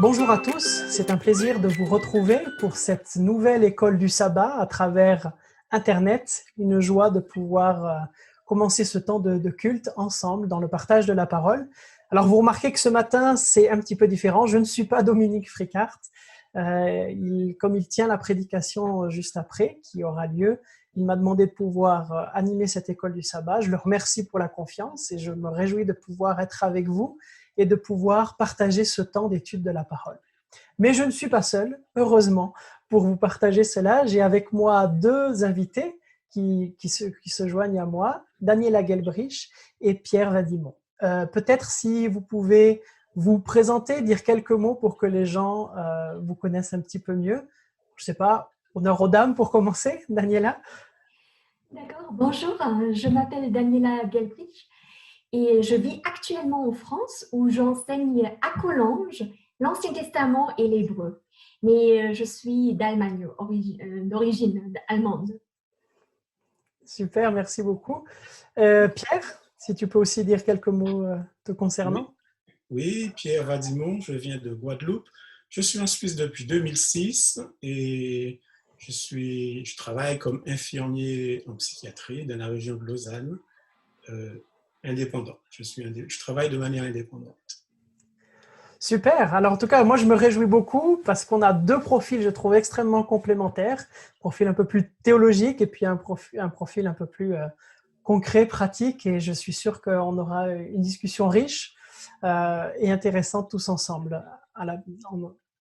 Bonjour à tous, c'est un plaisir de vous retrouver pour cette nouvelle école du sabbat à travers Internet. Une joie de pouvoir commencer ce temps de culte ensemble dans le partage de la parole. Alors vous remarquez que ce matin c'est un petit peu différent, je ne suis pas Dominique Fricart. Comme il tient la prédication juste après, qui aura lieu, il m'a demandé de pouvoir animer cette école du sabbat. Je le remercie pour la confiance et je me réjouis de pouvoir être avec vous et de pouvoir partager ce temps d'étude de la parole. Mais je ne suis pas seul, heureusement, pour vous partager cela. J'ai avec moi deux invités qui se joignent à moi, Daniela Gelbrich et Pierre Vadimon. Peut-être si vous pouvez vous présenter, dire quelques mots pour que les gens vous connaissent un petit peu mieux. Je ne sais pas, honneur aux dames pour commencer, Daniela. D'accord, bonjour, je m'appelle Daniela Gelbrich et je vis actuellement en France où j'enseigne à Collonges l'Ancien Testament et l'hébreu. Mais je suis d'Allemagne, d'origine allemande. Super, merci beaucoup. Pierre, si tu peux aussi dire quelques mots te Oui, concernant. oui, Pierre Vadimon, je viens de Guadeloupe. Je suis en Suisse depuis 2006 et je travaille comme infirmier en psychiatrie dans la région de Lausanne, indépendant. Je travaille de manière indépendante. Super. Alors en tout cas, moi je me réjouis beaucoup parce qu'on a deux profils, je trouve, extrêmement complémentaires. Profil un peu plus théologique et puis un profil un peu plus concret, pratique. Et je suis sûr qu'on aura une discussion riche et intéressante tous ensemble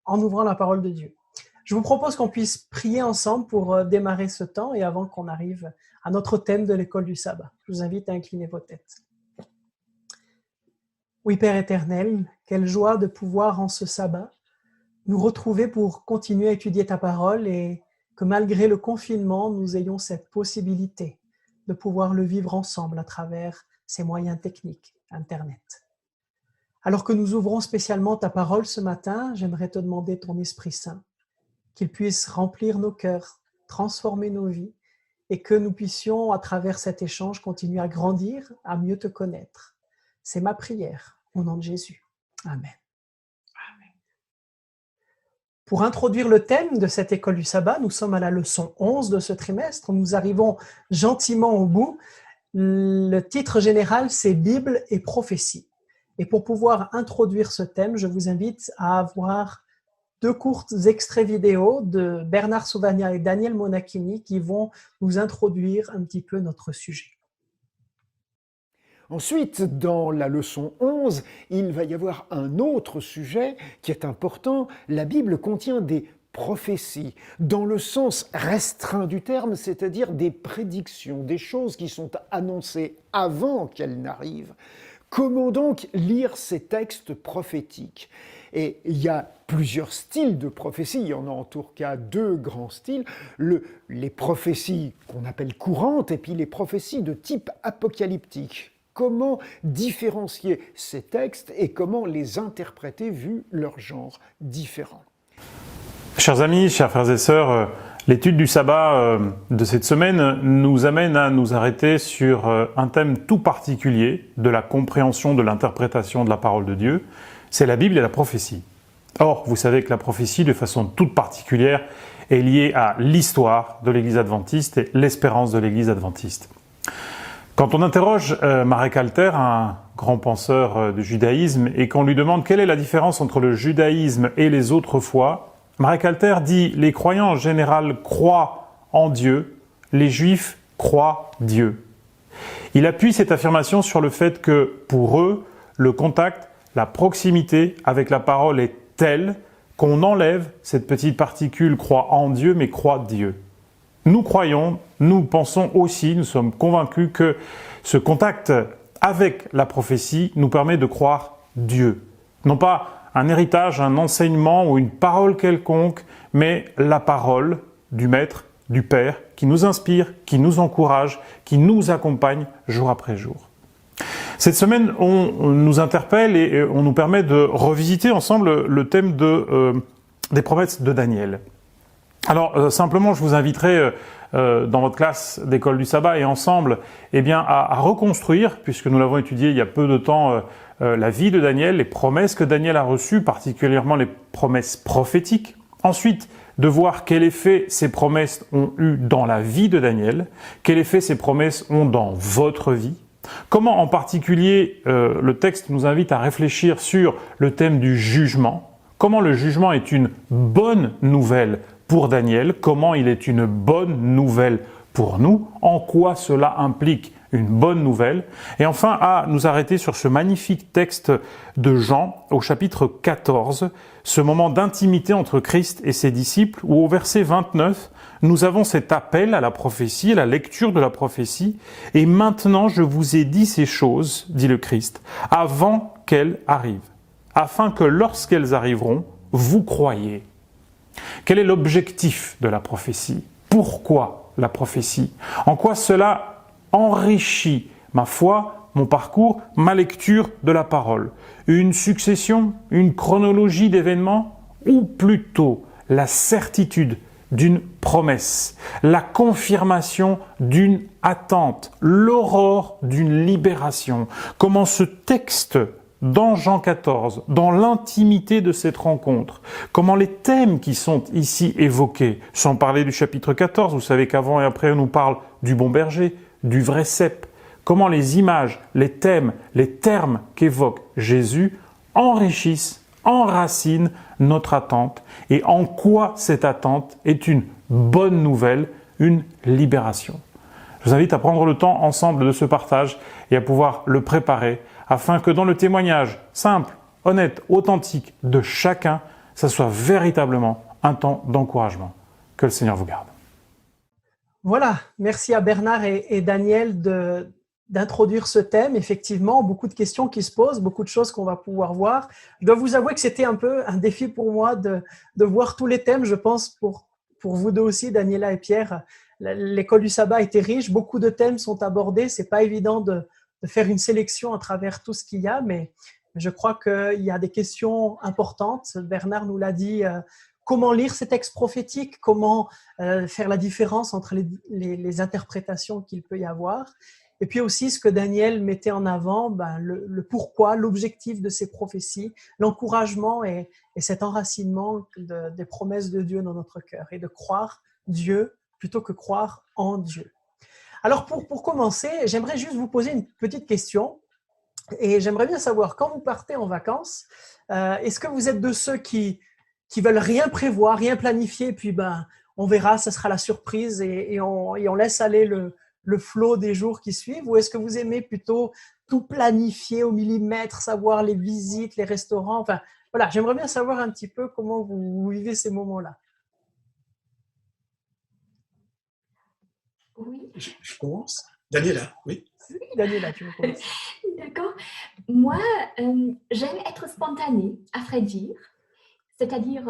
en ouvrant la parole de Dieu. Je vous propose qu'on puisse prier ensemble pour démarrer ce temps et avant qu'on arrive à notre thème de l'école du sabbat. Je vous invite à incliner vos têtes. Oui, Père éternel, quelle joie de pouvoir en ce sabbat nous retrouver pour continuer à étudier ta parole et que malgré le confinement, nous ayons cette possibilité de pouvoir le vivre ensemble à travers ces moyens techniques, Internet. Alors que nous ouvrons spécialement ta parole ce matin, j'aimerais te demander ton Esprit Saint, qu'il puisse remplir nos cœurs, transformer nos vies et que nous puissions, à travers cet échange, continuer à grandir, à mieux te connaître. C'est ma prière, au nom de Jésus. Amen. Pour introduire le thème de cette école du sabbat, nous sommes à la leçon 11 de ce trimestre. Nous arrivons gentiment au bout. Le titre général, c'est Bible et prophétie. Et pour pouvoir introduire ce thème, je vous invite à avoir deux courts extraits vidéo de Bernard Sauvagna et Daniel Monachini qui vont nous introduire un petit peu notre sujet. Ensuite, dans la leçon 11, il va y avoir un autre sujet qui est important. La Bible contient des prophéties, dans le sens restreint du terme, c'est-à-dire des prédictions, des choses qui sont annoncées avant qu'elles n'arrivent. Comment donc lire ces textes prophétiques ? Et il y a plusieurs styles de prophéties, il y en a en tout cas deux grands styles, les prophéties qu'on appelle courantes et puis les prophéties de type apocalyptique. Comment différencier ces textes et comment les interpréter vu leur genre différent ? Chers amis, chers frères et sœurs, l'étude du sabbat de cette semaine nous amène à nous arrêter sur un thème tout particulier de la compréhension, de l'interprétation de la parole de Dieu, c'est la Bible et la prophétie. Or, vous savez que la prophétie, de façon toute particulière, est liée à l'histoire de l'Église adventiste et l'espérance de l'Église adventiste. Quand on interroge Marek Alter, un grand penseur du judaïsme, et qu'on lui demande quelle est la différence entre le judaïsme et les autres foi, Marek Alter dit « Les croyants en général croient en Dieu, les juifs croient Dieu ». Il appuie cette affirmation sur le fait que, pour eux, le contact, la proximité avec la parole est telle qu'on enlève cette petite particule « croit en Dieu » mais « croit Dieu ». Nous croyons, nous pensons aussi, nous sommes convaincus que ce contact avec la prophétie nous permet de croire Dieu. Non pas un héritage, un enseignement ou une parole quelconque, mais la parole du Maître, du Père, qui nous inspire, qui nous encourage, qui nous accompagne jour après jour. Cette semaine, on nous interpelle et on nous permet de revisiter ensemble le thème des promesses de Daniel. Simplement, je vous inviterai dans votre classe d'école du sabbat et ensemble à reconstruire, puisque nous l'avons étudié il y a peu de temps, la vie de Daniel, les promesses que Daniel a reçues, particulièrement les promesses prophétiques. Ensuite, de voir quel effet ces promesses ont eu dans la vie de Daniel, quel effet ces promesses ont dans votre vie. Comment en particulier le texte nous invite à réfléchir sur le thème du jugement. Comment le jugement est une bonne nouvelle pour Daniel, comment il est une bonne nouvelle pour nous, en quoi cela implique une bonne nouvelle, et enfin à nous arrêter sur ce magnifique texte de Jean au chapitre 14, ce moment d'intimité entre Christ et ses disciples, où au verset 29, nous avons cet appel à la prophétie, à la lecture de la prophétie, et maintenant je vous ai dit ces choses, dit le Christ, avant qu'elles arrivent, afin que lorsqu'elles arriveront, vous croyez. Quel est l'objectif de la prophétie? Pourquoi la prophétie? En quoi cela enrichit ma foi, mon parcours, ma lecture de la parole? Une succession, une chronologie d'événements, ou plutôt la certitude d'une promesse, la confirmation d'une attente, l'aurore d'une libération? Comment ce texte dans Jean 14, dans l'intimité de cette rencontre, comment les thèmes qui sont ici évoqués, sans parler du chapitre 14, vous savez qu'avant et après on nous parle du bon berger, du vrai cep, comment les images, les thèmes, les termes qu'évoque Jésus enrichissent, enracinent notre attente, et en quoi cette attente est une bonne nouvelle, une libération. Je vous invite à prendre le temps ensemble de ce partage et à pouvoir le préparer afin que dans le témoignage simple, honnête, authentique de chacun, ça soit véritablement un temps d'encouragement. Que le Seigneur vous garde. Voilà, merci à Bernard et Daniel d'introduire ce thème. Effectivement, beaucoup de questions qui se posent, beaucoup de choses qu'on va pouvoir voir. Je dois vous avouer que c'était un peu un défi pour moi de voir tous les thèmes. Je pense pour vous deux aussi, Daniela et Pierre, l'école du sabbat était riche. Beaucoup de thèmes sont abordés. C'est pas évident de faire une sélection à travers tout ce qu'il y a, mais je crois qu'il y a des questions importantes. Bernard nous l'a dit, comment lire ces textes prophétiques, comment faire la différence entre les interprétations qu'il peut y avoir. Et puis aussi ce que Daniel mettait en avant, le pourquoi, l'objectif de ces prophéties, l'encouragement et cet enracinement des promesses de Dieu dans notre cœur et de croire Dieu plutôt que croire en Dieu. Alors, pour commencer, j'aimerais juste vous poser une petite question et j'aimerais bien savoir, quand vous partez en vacances, est-ce que vous êtes de ceux qui veulent rien prévoir, rien planifier, puis on verra, ça sera la surprise et on laisse aller le flot des jours qui suivent, ou est-ce que vous aimez plutôt tout planifier au millimètre, savoir les visites, les restaurants, enfin voilà, j'aimerais bien savoir un petit peu comment vous vivez ces moments-là. Oui. Je commence. Daniela, oui. Oui, Daniela, tu veux commencer. D'accord. Moi, j'aime être spontanée, à vrai dire. C'est-à-dire,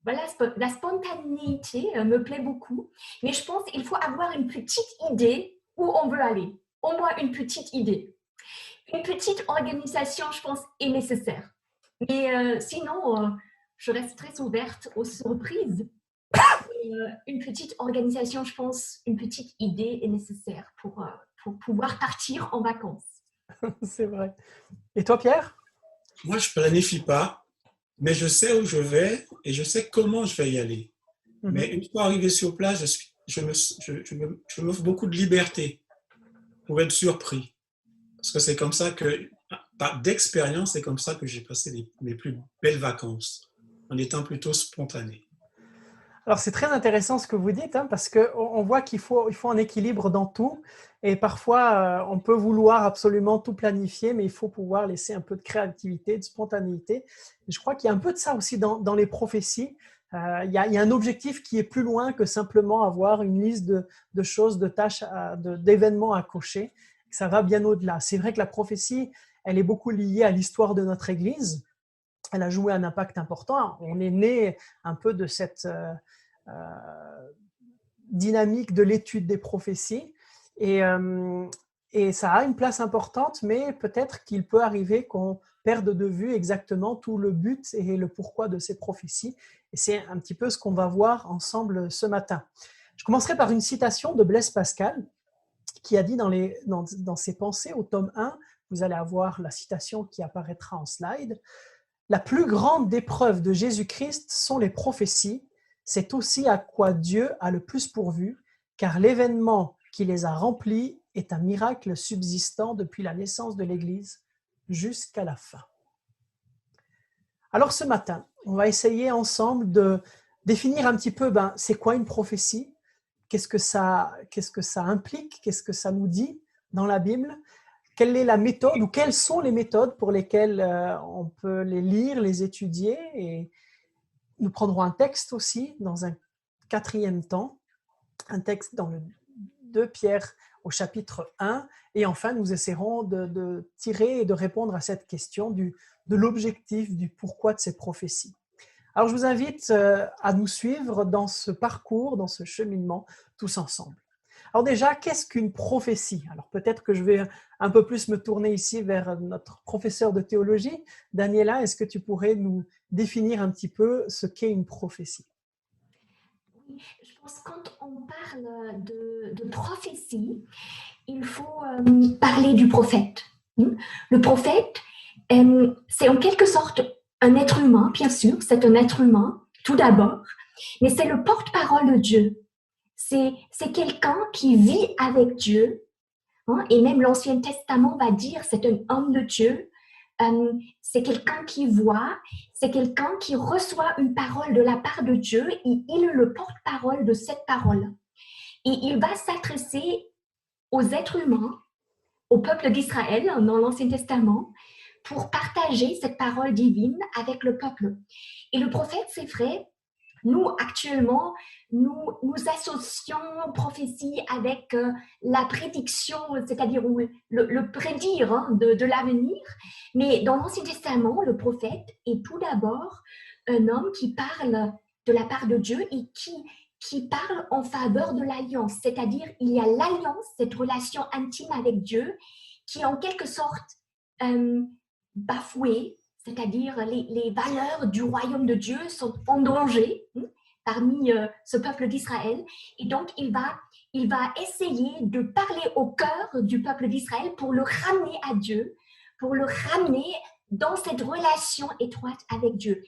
la spontanéité me plaît beaucoup. Mais je pense qu'il faut avoir une petite idée où on veut aller. Au moins une petite idée. Une petite organisation, je pense, est nécessaire. Mais sinon, je reste très ouverte aux surprises. Une petite organisation, je pense, une petite idée est nécessaire pour pouvoir partir en vacances. C'est vrai. Et toi, Pierre? Moi, je ne planifie pas, mais je sais où je vais et je sais comment je vais y aller. Mais une fois arrivé sur place, je m'offre beaucoup de liberté pour être surpris. Parce que c'est comme ça que, d'expérience, c'est comme ça que j'ai passé mes plus belles vacances, en étant plutôt spontané. Alors, c'est très intéressant ce que vous dites, parce qu'on voit qu'il faut un équilibre dans tout. Et parfois, on peut vouloir absolument tout planifier, mais il faut pouvoir laisser un peu de créativité, de spontanéité. Et je crois qu'il y a un peu de ça aussi dans les prophéties. Il y a un objectif qui est plus loin que simplement avoir une liste de choses, de tâches, d'événements à cocher. Ça va bien au-delà. C'est vrai que la prophétie, elle est beaucoup liée à l'histoire de notre Église. Elle a joué un impact important. On est né un peu de cette dynamique de l'étude des prophéties et ça a une place importante, mais peut-être qu'il peut arriver qu'on perdent de vue exactement tout le but et le pourquoi de ces prophéties. Et c'est un petit peu ce qu'on va voir ensemble ce matin. Je commencerai par une citation de Blaise Pascal qui a dit dans ses pensées au tome 1, vous allez avoir la citation qui apparaîtra en slide, « La plus grande des preuves de Jésus-Christ sont les prophéties, c'est aussi à quoi Dieu a le plus pourvu, car l'événement qui les a remplies est un miracle subsistant depuis la naissance de l'Église jusqu'à la fin. » Alors ce matin, on va essayer ensemble de définir un petit peu, c'est quoi une prophétie? Qu'est-ce que ça implique? Qu'est-ce que ça nous dit dans la Bible? Quelle est la méthode ou quelles sont les méthodes pour lesquelles on peut les lire, les étudier? Et nous prendrons un texte aussi dans un quatrième temps, un texte dans le 2 Pierre au chapitre 1. Et enfin, nous essaierons de tirer et de répondre à cette question de l'objectif, du pourquoi de ces prophéties. Alors, je vous invite à nous suivre dans ce parcours, dans ce cheminement, tous ensemble. Alors déjà, qu'est-ce qu'une prophétie? Alors peut-être que je vais un peu plus me tourner ici vers notre professeur de théologie. Daniela, est-ce que tu pourrais nous définir un petit peu ce qu'est une prophétie? Oui, je pense que quand on parle de prophétie, il faut parler du prophète. Le prophète, c'est en quelque sorte un être humain, bien sûr, c'est un être humain, tout d'abord, mais c'est le porte-parole de Dieu. C'est quelqu'un qui vit avec Dieu, et même l'Ancien Testament va dire c'est un homme de Dieu, c'est quelqu'un qui voit, c'est quelqu'un qui reçoit une parole de la part de Dieu et il est le porte-parole de cette parole. Et il va s'adresser aux êtres humains, au peuple d'Israël dans l'Ancien Testament, pour partager cette parole divine avec le peuple. Et le prophète, c'est vrai, nous, actuellement, nous associons prophétie avec la prédiction, c'est-à-dire le prédire de l'avenir. Mais dans l'Ancien Testament, le prophète est tout d'abord un homme qui parle de la part de Dieu et qui parle en faveur de l'alliance. C'est-à-dire, il y a l'alliance, cette relation intime avec Dieu, qui est en quelque sorte bafouée, c'est-à-dire les valeurs du royaume de Dieu sont en danger parmi ce peuple d'Israël. Et donc, il va essayer de parler au cœur du peuple d'Israël pour le ramener à Dieu, pour le ramener dans cette relation étroite avec Dieu.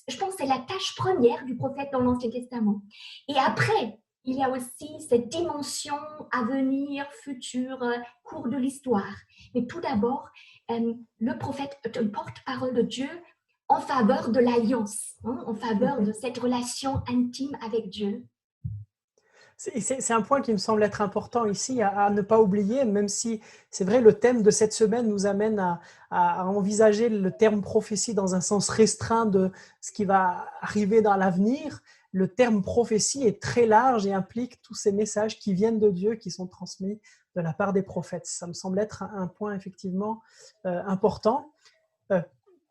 Je pense que c'est la tâche première du prophète dans l'Ancien Testament. Et après, il y a aussi cette dimension à venir, future, cours de l'histoire. Mais tout d'abord, le prophète est un porte-parole de Dieu en faveur de l'alliance, en faveur de cette relation intime avec Dieu. C'est un point qui me semble être important ici à ne pas oublier, même si c'est vrai, le thème de cette semaine nous amène à envisager le terme prophétie dans un sens restreint de ce qui va arriver dans l'avenir. Le terme prophétie est très large et implique tous ces messages qui viennent de Dieu, qui sont transmis de la part des prophètes. Ça me semble être un point effectivement important.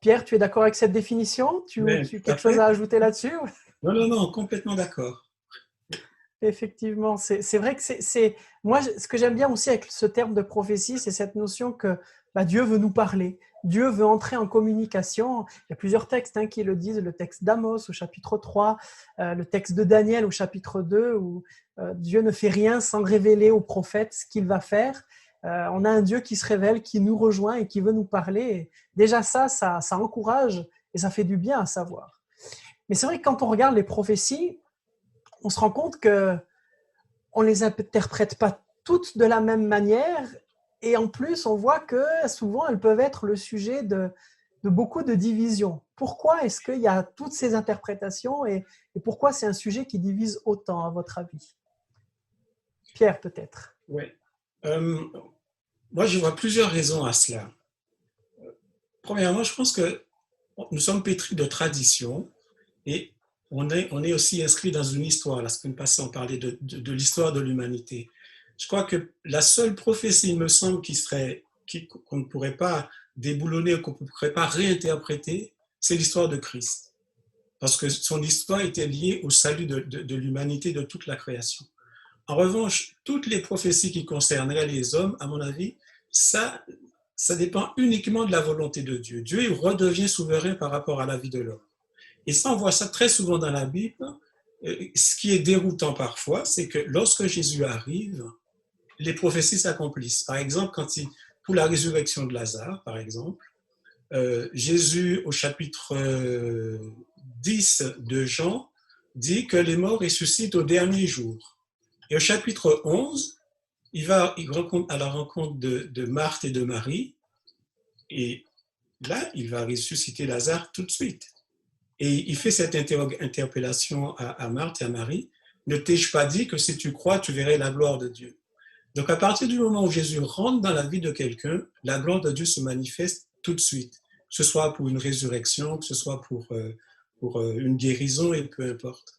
Pierre, tu es d'accord avec cette définition? Tu as quelque chose à ajouter là-dessus? Non, complètement d'accord. Effectivement, c'est vrai que moi, ce que j'aime bien aussi avec ce terme de prophétie, c'est cette notion que Dieu veut nous parler. Dieu veut entrer en communication. Il y a plusieurs textes qui le disent, le texte d'Amos au chapitre 3, le texte de Daniel au chapitre 2, où Dieu ne fait rien sans révéler aux prophètes ce qu'il va faire. On a un Dieu qui se révèle, qui nous rejoint et qui veut nous parler. Et déjà ça encourage et ça fait du bien à savoir. Mais c'est vrai que quand on regarde les prophéties, on se rend compte qu'on ne les interprète pas toutes de la même manière et en plus, on voit que souvent, elles peuvent être le sujet de beaucoup de divisions. Pourquoi est-ce qu'il y a toutes ces interprétations et pourquoi c'est un sujet qui divise autant, à votre avis? Pierre, peut-être. Oui. Moi, je vois plusieurs raisons à cela. Premièrement, je pense que nous sommes pétris de traditions et on est aussi inscrit dans une histoire. La semaine passée, on parlait de l'histoire de l'humanité. Je crois que la seule prophétie, il me semble, qu'on ne pourrait pas déboulonner, qu'on ne pourrait pas réinterpréter, c'est l'histoire de Christ. Parce que son histoire était liée au salut de l'humanité, de toute la création. En revanche, toutes les prophéties qui concerneraient les hommes, à mon avis, ça ça dépend uniquement de la volonté de Dieu. Dieu, il redevient souverain par rapport à la vie de l'homme. Et ça, on voit ça très souvent dans la Bible. Ce qui est déroutant parfois, c'est que lorsque Jésus arrive, les prophéties s'accomplissent. Par exemple, pour la résurrection de Lazare, par exemple, Jésus, au chapitre 10 de Jean, dit que les morts ressuscitent au dernier jour. Et au chapitre 11, il rencontre à la rencontre de Marthe et de Marie, et là, il va ressusciter Lazare tout de suite. Et il fait cette interpellation à Marthe et à Marie. Ne t'ai-je pas dit que si tu crois, tu verrais la gloire de Dieu? Donc, à partir du moment où Jésus rentre dans la vie de quelqu'un, la gloire de Dieu se manifeste tout de suite, que ce soit pour une résurrection, que ce soit pour une guérison, et peu importe.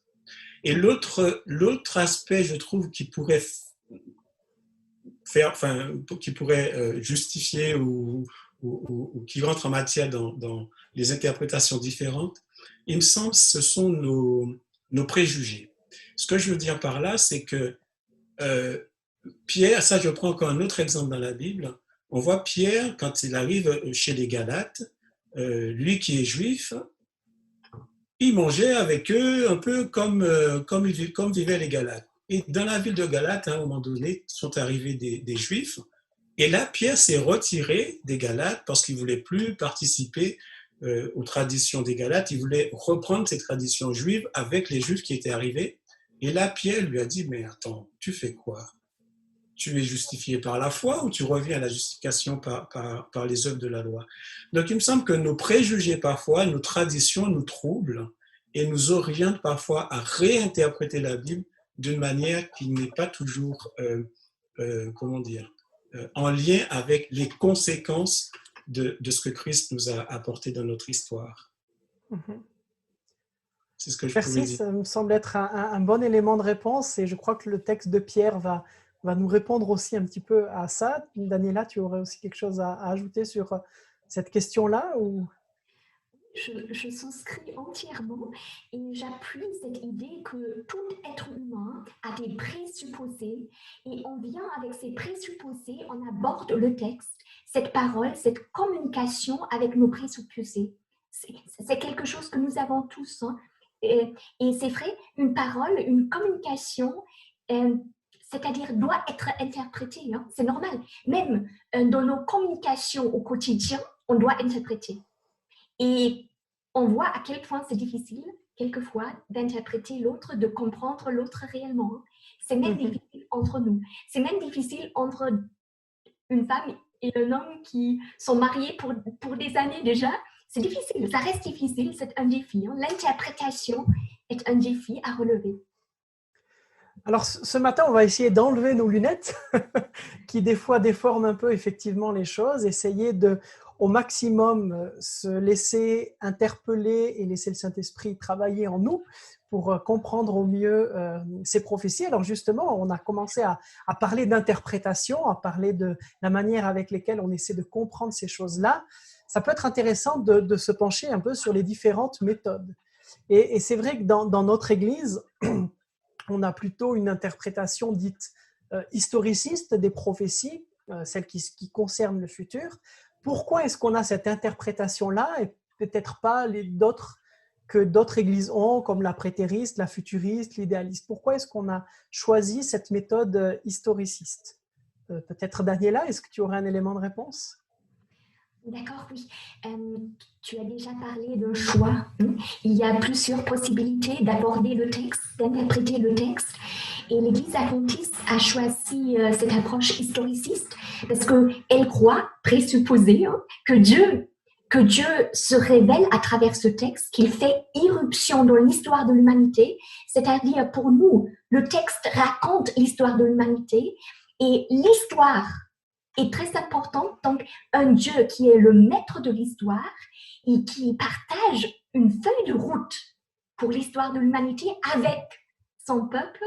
Et l'autre aspect, je trouve, qui pourrait justifier ou qui rentre en matière dans les interprétations différentes, il me semble que ce sont nos préjugés. Ce que je veux dire par là, c'est que Pierre, ça je prends encore un autre exemple dans la Bible, on voit Pierre, quand il arrive chez les Galates, lui qui est juif, il mangeait avec eux un peu comme vivaient les Galates. Et dans la ville de Galate, à un moment donné, sont arrivés des Juifs. Et là, Pierre s'est retiré des Galates parce qu'il ne voulait plus participer aux traditions des Galates. Il voulait reprendre ces traditions juives avec les Juifs qui étaient arrivés. Et là, Pierre lui a dit, mais attends, tu fais quoi? Tu es justifié par la foi ou tu reviens à la justification par les œuvres de la loi? Donc, il me semble que nos préjugés parfois, nos traditions nous troublent et nous orientent parfois à réinterpréter la Bible d'une manière qui n'est pas toujours, en lien avec les conséquences de ce que Christ nous a apporté dans notre histoire. Mhm. C'est ce que je Merci, pouvais dire. ça me semble être un bon élément de réponse et je crois que le texte de Pierre va nous répondre aussi un petit peu à ça. Daniela, tu aurais aussi quelque chose à ajouter sur cette question-là ou... Je souscris entièrement et j'appuie cette idée que tout être humain a des présupposés et on vient avec ces présupposés, on aborde le texte, cette parole, cette communication avec nos présupposés. C'est quelque chose que nous avons tous. Hein. Et c'est vrai, une parole, une communication, c'est-à-dire doit être interprétée. Hein. C'est normal. Même dans nos communications au quotidien, on doit interpréter. Et on voit à quel point c'est difficile, quelquefois, d'interpréter l'autre, de comprendre l'autre réellement. C'est même difficile entre nous. C'est même difficile entre une femme et un homme qui sont mariés pour des années déjà. C'est difficile, ça reste difficile, c'est un défi. Hein. L'interprétation est un défi à relever. Alors, ce matin, on va essayer d'enlever nos lunettes qui, des fois, déforment un peu effectivement les choses, essayer de, au maximum, se laisser interpeller et laisser le Saint-Esprit travailler en nous pour comprendre au mieux ces prophéties. Alors, justement, on a commencé à parler d'interprétation, à parler de la manière avec laquelle on essaie de comprendre ces choses-là. Ça peut être intéressant de se pencher un peu sur les différentes méthodes. Et c'est vrai que dans notre Église, on a plutôt une interprétation dite historiciste des prophéties, celle qui concerne le futur. Pourquoi est-ce qu'on a cette interprétation-là et peut-être pas d'autres que d'autres églises ont, comme la prétériste, la futuriste, l'idéaliste? Pourquoi est-ce qu'on a choisi cette méthode historiciste? Peut-être Daniela, est-ce que tu aurais un élément de réponse? D'accord, oui. Tu as déjà parlé de choix. Il y a plusieurs possibilités d'aborder le texte, d'interpréter le texte. Et l'Église adventiste a choisi cette approche historiciste parce qu'elle croit, présupposer, que Dieu se révèle à travers ce texte, qu'il fait irruption dans l'histoire de l'humanité. C'est-à-dire, pour nous, le texte raconte l'histoire de l'humanité et l'histoire est très important. Donc, un Dieu qui est le maître de l'histoire et qui partage une feuille de route pour l'histoire de l'humanité avec son peuple,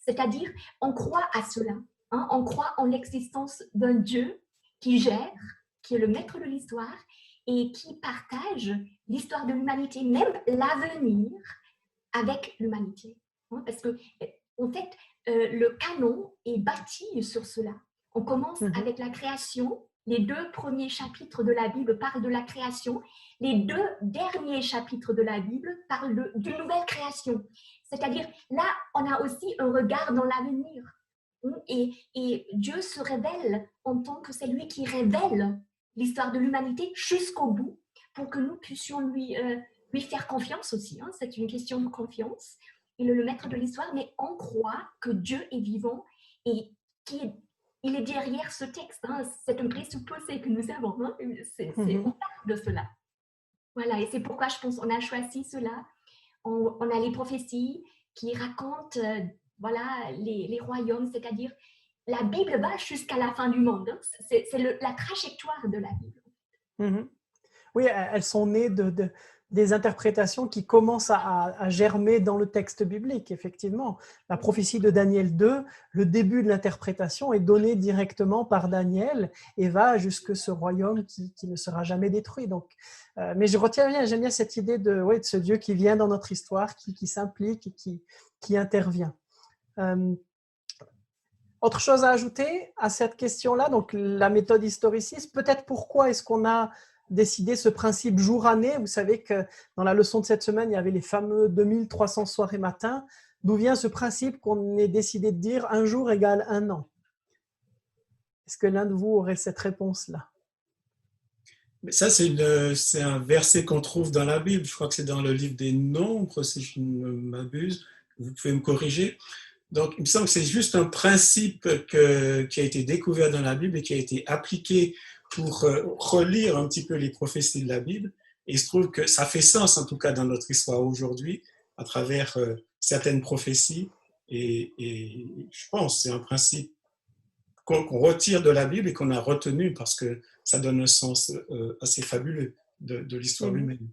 c'est-à-dire, on croit à cela. Hein, on croit en l'existence d'un Dieu qui gère, qui est le maître de l'histoire et qui partage l'histoire de l'humanité, même l'avenir, avec l'humanité. Hein, parce que, en fait, le canon est bâti sur cela. On commence avec la création les 2 premiers chapitres de la Bible parlent de la création. Les 2 derniers chapitres de la Bible parlent d'une nouvelle création. C'est-à-dire, là, on a aussi un regard dans l'avenir. Et Dieu se révèle en tant que c'est lui qui révèle l'histoire de l'humanité jusqu'au bout pour que nous puissions lui faire confiance aussi. C'est une question de confiance. Il est le maître de l'histoire, mais on croit que Dieu est vivant et il est derrière ce texte. C'est un présupposé que nous avons. On part de cela. Voilà, et c'est pourquoi je pense qu'on a choisi cela. On a les prophéties qui racontent les royaumes, c'est-à-dire la Bible va jusqu'à la fin du monde. C'est la trajectoire de la Bible. Oui, elles sont nées des interprétations qui commencent à germer dans le texte biblique, effectivement. La prophétie de Daniel 2, le début de l'interprétation est donné directement par Daniel et va jusque ce royaume qui ne sera jamais détruit. Donc, mais j'aime bien cette idée de ce Dieu qui vient dans notre histoire, qui s'implique et qui intervient. Autre chose à ajouter à cette question-là, donc la méthode historiciste, peut-être pourquoi est-ce qu'on a décidé ce principe jour-année? Vous savez que dans la leçon de cette semaine, il y avait les fameux 2300 soirs et matins. D'où vient ce principe qu'on ait décidé de dire un jour égale un an? Est-ce que l'un de vous aurait cette réponse-là? Mais ça, c'est un verset qu'on trouve dans la Bible. Je crois que c'est dans le livre des Nombres, si je ne m'abuse. Vous pouvez me corriger. Donc, il me semble que c'est juste un principe qui a été découvert dans la Bible et qui a été appliqué pour relire un petit peu les prophéties de la Bible. Et il se trouve que ça fait sens, en tout cas dans notre histoire aujourd'hui, à travers certaines prophéties. Et je pense que c'est un principe qu'on retire de la Bible et qu'on a retenu parce que ça donne un sens assez fabuleux de l'histoire humaine.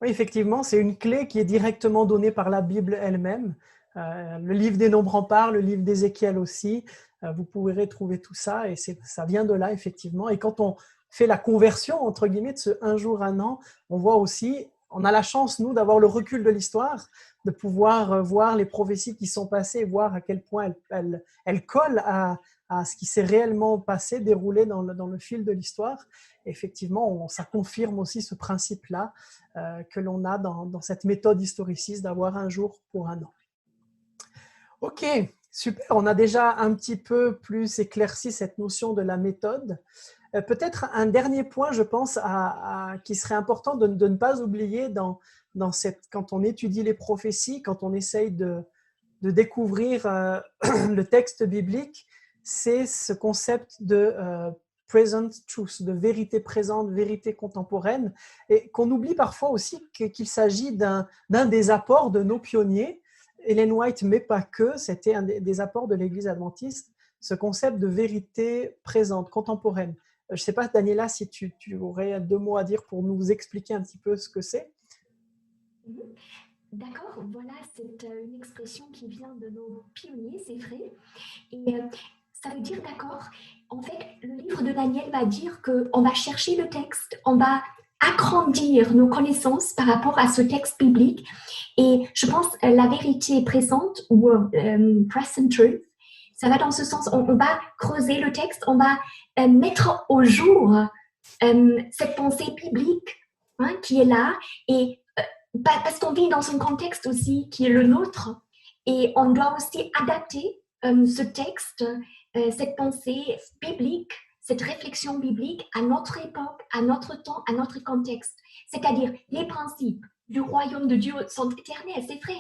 Oui, effectivement, c'est une clé qui est directement donnée par la Bible elle-même. Le livre des Nombres en parle, le livre d'Ézéchiel aussi. Vous pourrez trouver tout ça et ça vient de là, effectivement. Et quand on fait la conversion, entre guillemets, de ce un jour, un an, on voit aussi, on a la chance, nous, d'avoir le recul de l'histoire, de pouvoir voir les prophéties qui sont passées, voir à quel point elles collent à ce qui s'est réellement passé, déroulé dans le fil de l'histoire. Effectivement, ça confirme aussi ce principe-là que l'on a dans cette méthode historiciste d'avoir un jour pour un an. Ok, super. On a déjà un petit peu plus éclairci cette notion de la méthode. Peut-être un dernier point, je pense, qui serait important de ne pas oublier quand on étudie les prophéties, quand on essaye de découvrir le texte biblique, c'est ce concept de present truth, de vérité présente, vérité contemporaine, et qu'on oublie parfois aussi qu'il s'agit d'un des apports de nos pionniers. Ellen White, mais pas que, c'était un des apports de l'Église adventiste, ce concept de vérité présente, contemporaine. Je ne sais pas, Daniela, si tu aurais 2 mots à dire pour nous expliquer un petit peu ce que c'est. D'accord, voilà, c'est une expression qui vient de nos pionniers, c'est vrai. Et ça veut dire, d'accord, en fait, le livre de Daniel va dire qu'on va chercher le texte, on va agrandir nos connaissances par rapport à ce texte biblique. Et je pense la vérité présente ou present truth, ça va dans ce sens, on va creuser le texte, on va mettre au jour cette pensée biblique qui est là, et parce qu'on vit dans un contexte aussi qui est le nôtre, et on doit aussi adapter ce texte, cette pensée biblique, cette réflexion biblique à notre époque, à notre temps, à notre contexte. C'est-à-dire, les principes du royaume de Dieu sont éternels, c'est vrai.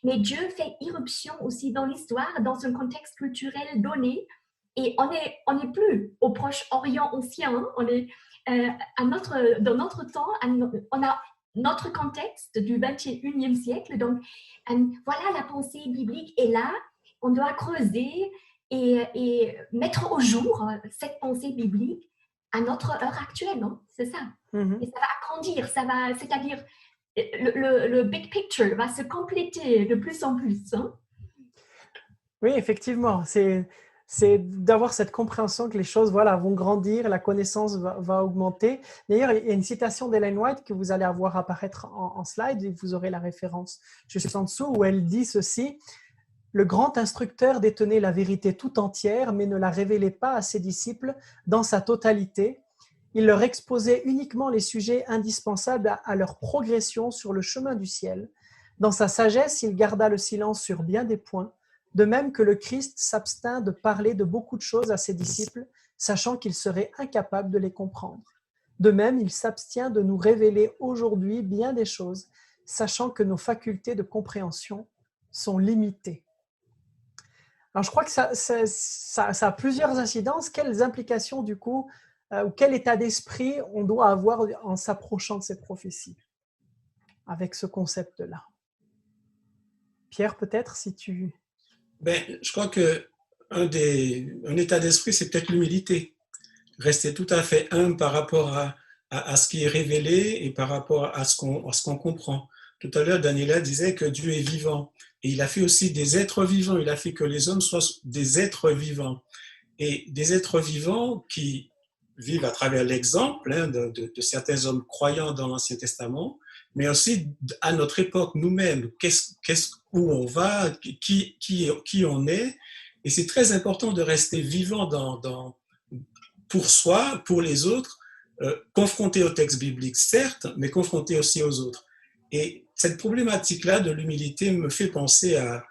Mais Dieu fait irruption aussi dans l'histoire, dans un contexte culturel donné. Et on n'est plus au Proche-Orient ancien, on est dans notre temps, on a notre contexte du 21e siècle. Donc, voilà, la pensée biblique est là. On doit creuser et mettre au jour cette pensée biblique à notre heure actuelle, non? C'est ça. Et ça va agrandir, c'est-à-dire le big picture va se compléter de plus en plus. Oui, effectivement, c'est d'avoir cette compréhension que les choses vont grandir, la connaissance va augmenter. D'ailleurs, il y a une citation d'Ellen White que vous allez avoir apparaître en slide, et vous aurez la référence juste en dessous, où elle dit ceci: Le grand instructeur détenait la vérité tout entière, mais ne la révélait pas à ses disciples dans sa totalité. Il leur exposait uniquement les sujets indispensables à leur progression sur le chemin du ciel. Dans sa sagesse, il garda le silence sur bien des points, de même que le Christ s'abstint de parler de beaucoup de choses à ses disciples, sachant qu'ils seraient incapables de les comprendre. De même, il s'abstient de nous révéler aujourd'hui bien des choses, sachant que nos facultés de compréhension sont limitées. Alors, je crois que ça a plusieurs incidences. Quelles implications, du coup, ou quel état d'esprit on doit avoir en s'approchant de ces prophéties avec ce concept-là? Pierre, peut-être, si tu... Je crois qu'un état d'esprit, c'est peut-être l'humilité. Rester tout à fait humble par rapport à ce qui est révélé et par rapport à ce qu'on comprend. Tout à l'heure, Daniela disait que Dieu est vivant. Et il a fait aussi des êtres vivants. Il a fait que les hommes soient des êtres vivants. Et des êtres vivants qui vivent à travers l'exemple de certains hommes croyants dans l'Ancien Testament, mais aussi à notre époque, nous-mêmes, où on va, qui on est. Et c'est très important de rester vivant pour soi, pour les autres, confronté au texte biblique, certes, mais confronté aussi aux autres. Et cette problématique-là de l'humilité me fait penser à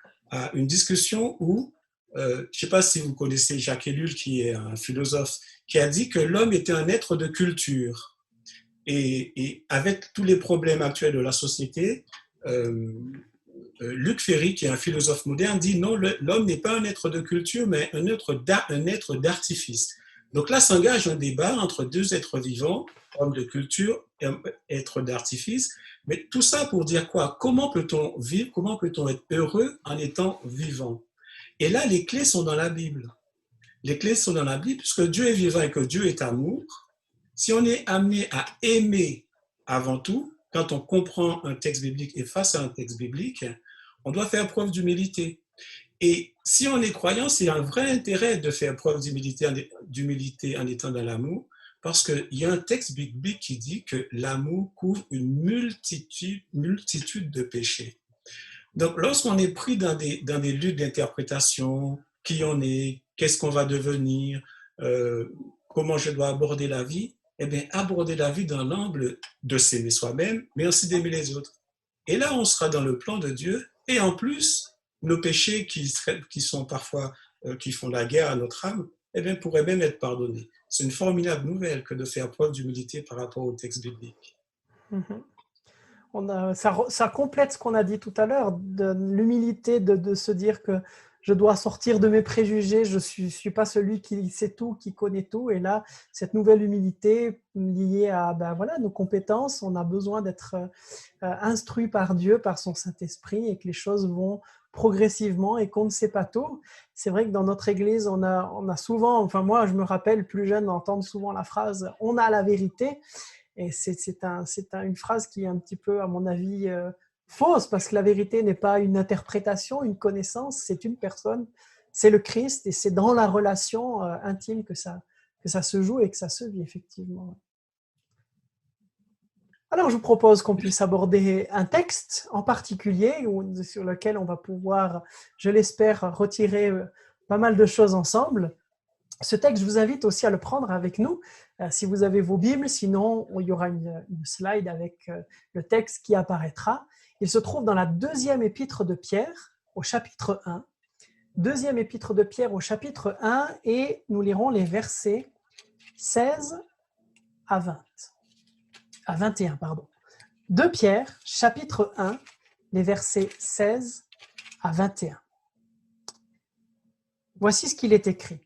une discussion où, je ne sais pas si vous connaissez Jacques Ellul, qui est un philosophe, qui a dit que l'homme était un être de culture. Et avec tous les problèmes actuels de la société, Luc Ferry, qui est un philosophe moderne, dit non, l'homme n'est pas un être de culture, mais un être d'artifice. Donc là s'engage un débat entre deux êtres vivants, homme de culture et être d'artifice. Mais tout ça pour dire quoi? Comment peut-on vivre? Comment peut-on être heureux en étant vivant? Et là, les clés sont dans la Bible. Les clés sont dans la Bible, puisque Dieu est vivant et que Dieu est amour. Si on est amené à aimer avant tout, quand on comprend un texte biblique et face à un texte biblique, on doit faire preuve d'humilité. Et si on est croyant, c'est un vrai intérêt de faire preuve d'humilité en étant dans l'amour, parce qu'il y a un texte biblique qui dit que l'amour couvre une multitude de péchés. Donc, lorsqu'on est pris dans des luttes d'interprétation, qui on est, qu'est-ce qu'on va devenir, comment je dois aborder la vie, eh bien, aborder la vie dans l'angle de s'aimer soi-même, mais aussi d'aimer les autres. Et là, on sera dans le plan de Dieu, et en plus, nos péchés qui sont parfois, qui font la guerre à notre âme, eh bien, pourraient même être pardonnés. C'est une formidable nouvelle que de faire preuve d'humilité par rapport au texte biblique. Ça complète ce qu'on a dit tout à l'heure, de l'humilité de se dire que je dois sortir de mes préjugés, je ne suis pas celui qui sait tout, qui connaît tout. Et là, cette nouvelle humilité liée à nos compétences, on a besoin d'être instruit par Dieu, par son Saint-Esprit, et que les choses vont progressivement et qu'on ne sait pas tout. C'est vrai que dans notre Église, on a souvent, enfin moi je me rappelle plus jeune d'entendre souvent la phrase « on a la vérité ». Et c'est une phrase qui est un petit peu, à mon avis, fausse, parce que la vérité n'est pas une interprétation, une connaissance, c'est une personne, c'est le Christ, et c'est dans la relation intime que ça se joue et que ça se vit, effectivement. Alors, je vous propose qu'on puisse aborder un texte en particulier sur lequel on va pouvoir, je l'espère, retirer pas mal de choses ensemble. Ce texte, je vous invite aussi à le prendre avec nous, si vous avez vos Bibles, sinon il y aura une slide avec le texte qui apparaîtra. Il se trouve dans la deuxième épître de Pierre, au chapitre 1. Deuxième épître de Pierre au chapitre 1, et nous lirons les versets 16 à 21. 2 Pierre, chapitre 1, les versets 16 à 21. Voici ce qu'il est écrit.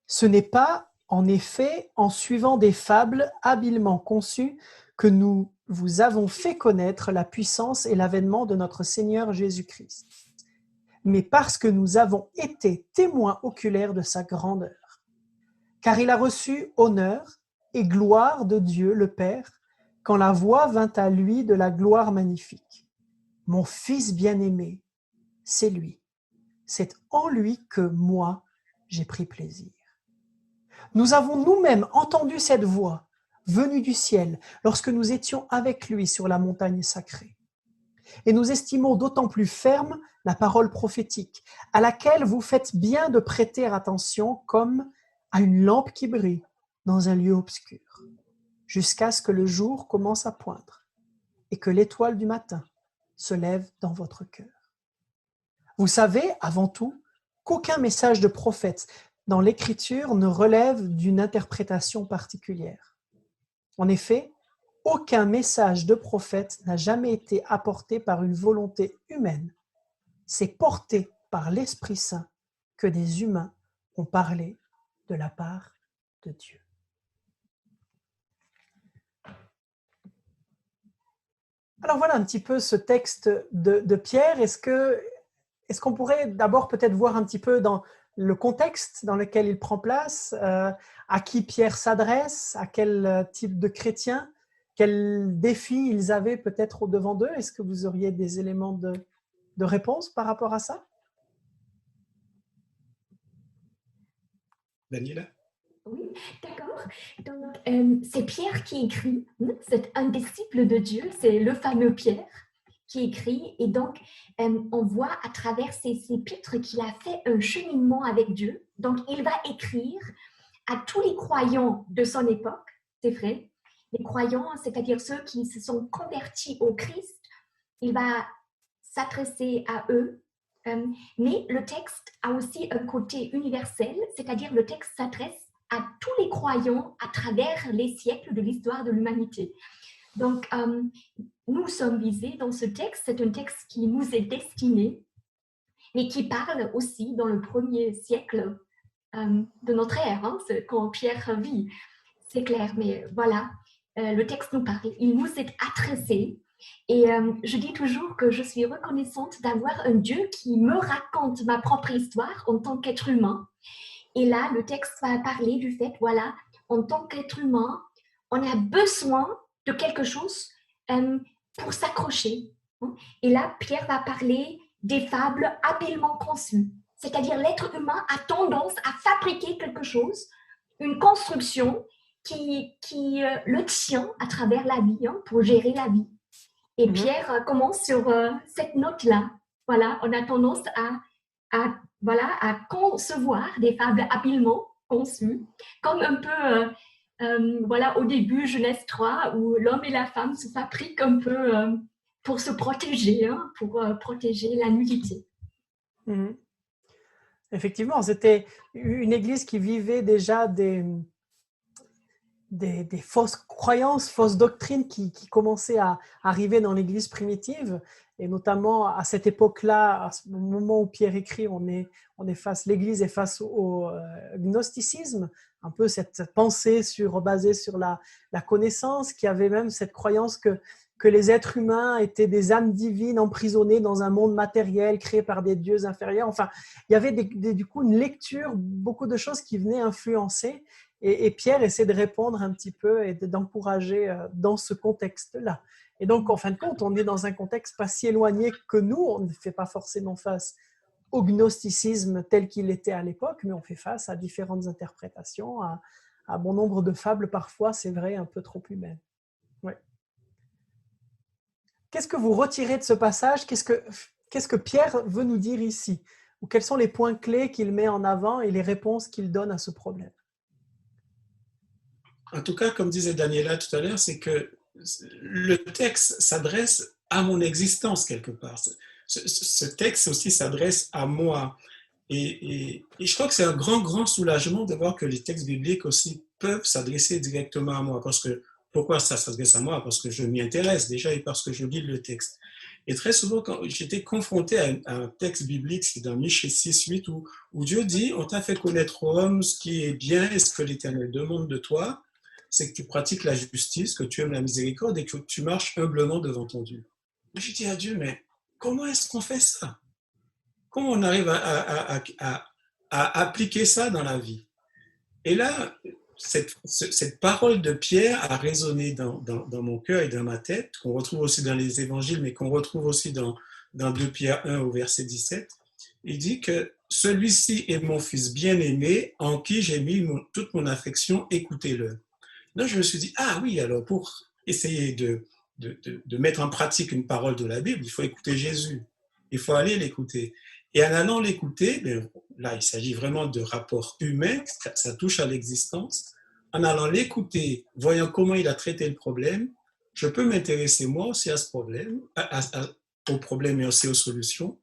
Ce n'est pas, en effet, en suivant des fables habilement conçues que nous vous avons fait connaître la puissance et l'avènement de notre Seigneur Jésus-Christ, mais parce que nous avons été témoins oculaires de sa grandeur. Car il a reçu honneur et gloire de Dieu le Père, quand la voix vint à lui de la gloire magnifique. Mon Fils bien-aimé, c'est lui. C'est en lui que moi, j'ai pris plaisir. Nous avons nous-mêmes entendu cette voix venue du ciel lorsque nous étions avec lui sur la montagne sacrée. Et nous estimons d'autant plus ferme la parole prophétique, à laquelle vous faites bien de prêter attention comme à une lampe qui brille dans un lieu obscur, jusqu'à ce que le jour commence à poindre et que l'étoile du matin se lève dans votre cœur. Vous savez, avant tout, qu'aucun message de prophète dans l'Écriture ne relève d'une interprétation particulière. En effet, aucun message de prophète n'a jamais été apporté par une volonté humaine. C'est porté par l'Esprit Saint que des humains ont parlé de la part de Dieu. Alors voilà un petit peu ce texte de Pierre. Est-ce qu'on pourrait d'abord peut-être voir un petit peu dans le contexte dans lequel il prend place, à qui Pierre s'adresse, à quel type de chrétiens, quels défis ils avaient peut-être au-devant d'eux? Est-ce que vous auriez des éléments de réponse par rapport à ça? Daniela? Oui, d'accord. Donc, c'est Pierre qui écrit. C'est un disciple de Dieu, c'est le fameux Pierre qui écrit. Et donc, on voit à travers ces épîtres qu'il a fait un cheminement avec Dieu. Donc, il va écrire à tous les croyants de son époque, c'est vrai. Les croyants, c'est-à-dire ceux qui se sont convertis au Christ, il va s'adresser à eux. Mais le texte a aussi un côté universel, c'est-à-dire le texte s'adresse à tous les croyants à travers les siècles de l'histoire de l'humanité. Donc, nous sommes visés dans ce texte. C'est un texte qui nous est destiné, mais qui parle aussi dans le premier siècle de notre ère, hein, quand Pierre vit. C'est clair, mais voilà, le texte nous parle. Il nous est adressé. Et je dis toujours que je suis reconnaissante d'avoir un Dieu qui me raconte ma propre histoire en tant qu'être humain. Et là, le texte va parler du fait, voilà, en tant qu'être humain, on a besoin de quelque chose pour s'accrocher. Et là, Pierre va parler des fables habilement conçues. C'est-à-dire l'être humain a tendance à fabriquer quelque chose, une construction qui le tient à travers la vie, hein, pour gérer la vie. Et Pierre commence sur cette note-là. Voilà, on a tendance à concevoir des fables habilement conçues, comme un peu, voilà, au début, Genèse 3, où l'homme et la femme se fabriquent un peu pour se protéger, hein, pour protéger la nudité. Effectivement, c'était une église qui vivait déjà des fausses croyances, fausses doctrines qui commençaient à arriver dans l'église primitive. Et notamment à cette époque-là, au moment où Pierre écrit, l'église est face au gnosticisme, un peu cette pensée basée sur la connaissance, qui avait même cette croyance que les êtres humains étaient des âmes divines emprisonnées dans un monde matériel créé par des dieux inférieurs. Enfin, il y avait du coup une lecture, beaucoup de choses qui venaient influencer. Et Pierre essaie de répondre un petit peu et d'encourager dans ce contexte-là. Et donc, en fin de compte, on est dans un contexte pas si éloigné que nous. On ne fait pas forcément face au gnosticisme tel qu'il était à l'époque, mais on fait face à différentes interprétations, à bon nombre de fables parfois, c'est vrai, un peu trop humaines. Ouais. Qu'est-ce que vous retirez de ce passage? Qu'est-ce que Pierre veut nous dire ici? Ou quels sont les points clés qu'il met en avant et les réponses qu'il donne à ce problème? En tout cas, comme disait Daniela tout à l'heure, c'est que le texte s'adresse à mon existence quelque part. Ce texte aussi s'adresse à moi. Et je crois que c'est un grand soulagement de voir que les textes bibliques aussi peuvent s'adresser directement à moi. Pourquoi ça s'adresse à moi? Parce que je m'y intéresse déjà et parce que je lis le texte. Et très souvent, quand j'étais confronté à un texte biblique, c'est dans Michée 6-8, où Dieu dit, on t'a fait connaître aux hommes ce qui est bien et ce que l'Éternel demande de toi, c'est que tu pratiques la justice, que tu aimes la miséricorde et que tu marches humblement devant ton Dieu. J'ai dit à Dieu, mais comment est-ce qu'on fait ça? Comment on arrive à appliquer ça dans la vie? Et là, cette parole de Pierre a résonné dans mon cœur et dans ma tête, qu'on retrouve aussi dans les évangiles, mais qu'on retrouve aussi dans 2 Pierre 1 au verset 17. Il dit que celui-ci est mon fils bien-aimé, en qui j'ai mis toute mon affection, écoutez-le. Donc je me suis dit, ah oui, alors pour essayer de mettre en pratique une parole de la Bible, il faut écouter Jésus. Il faut aller l'écouter. Et en allant l'écouter, là, il s'agit vraiment de rapports humains, ça touche à l'existence. En allant l'écouter, voyant comment il a traité le problème, je peux m'intéresser moi aussi à ce problème, au problème et aussi aux solutions,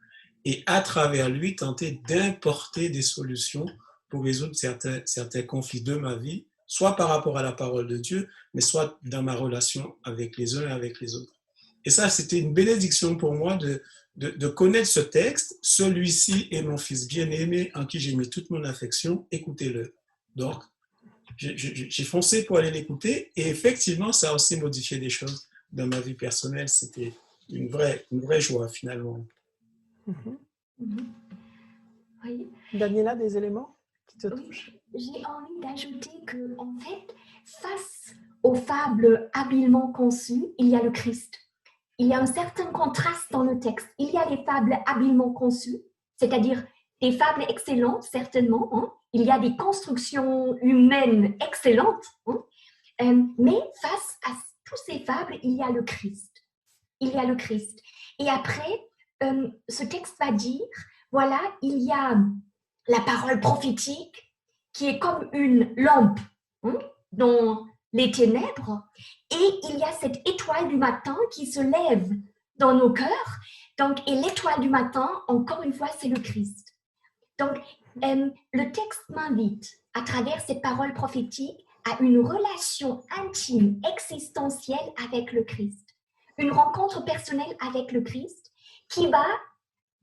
et à travers lui, tenter d'importer des solutions pour résoudre certains conflits de ma vie, soit par rapport à la parole de Dieu, mais soit dans ma relation avec les uns et avec les autres. Et ça, c'était une bénédiction pour moi de connaître ce texte. Celui-ci est mon fils bien-aimé en qui j'ai mis toute mon affection, écoutez-le. Donc, j'ai foncé pour aller l'écouter et effectivement, ça a aussi modifié des choses dans ma vie personnelle. C'était une vraie joie finalement. Oui. Daniela, des éléments qui te touchent? J'ai envie d'ajouter que, en fait, face aux fables habilement conçues, il y a le Christ. Il y a un certain contraste dans le texte. Il y a les fables habilement conçues, c'est-à-dire des fables excellentes, certainement. Hein. Il y a des constructions humaines excellentes. Hein. Mais face à toutes ces fables, il y a le Christ. Il y a le Christ. Et après, ce texte va dire, voilà, il y a la parole prophétique qui est comme une lampe dans les ténèbres, et il y a cette étoile du matin qui se lève dans nos cœurs. Donc, et l'étoile du matin, encore une fois, c'est le Christ. Donc, le texte m'invite, à travers cette parole prophétique, à une relation intime, existentielle avec le Christ. Une rencontre personnelle avec le Christ qui va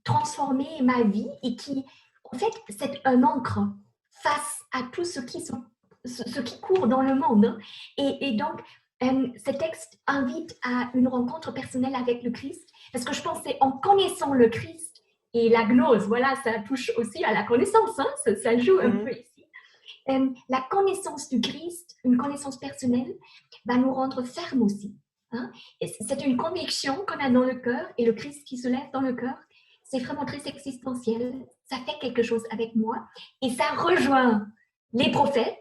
transformer ma vie et qui, en fait, c'est un encre face à tout ce qui court dans le monde. Et donc, ce texte invite à une rencontre personnelle avec le Christ, parce que je pense que c'est en connaissant le Christ et la gnose, voilà, ça touche aussi à la connaissance, hein, ça joue un peu ici. La connaissance du Christ, une connaissance personnelle, va nous rendre fermes aussi. Hein. Et c'est une conviction qu'on a dans le cœur, et le Christ qui se lève dans le cœur, c'est vraiment très existentiel, ça fait quelque chose avec moi, et ça rejoint les prophètes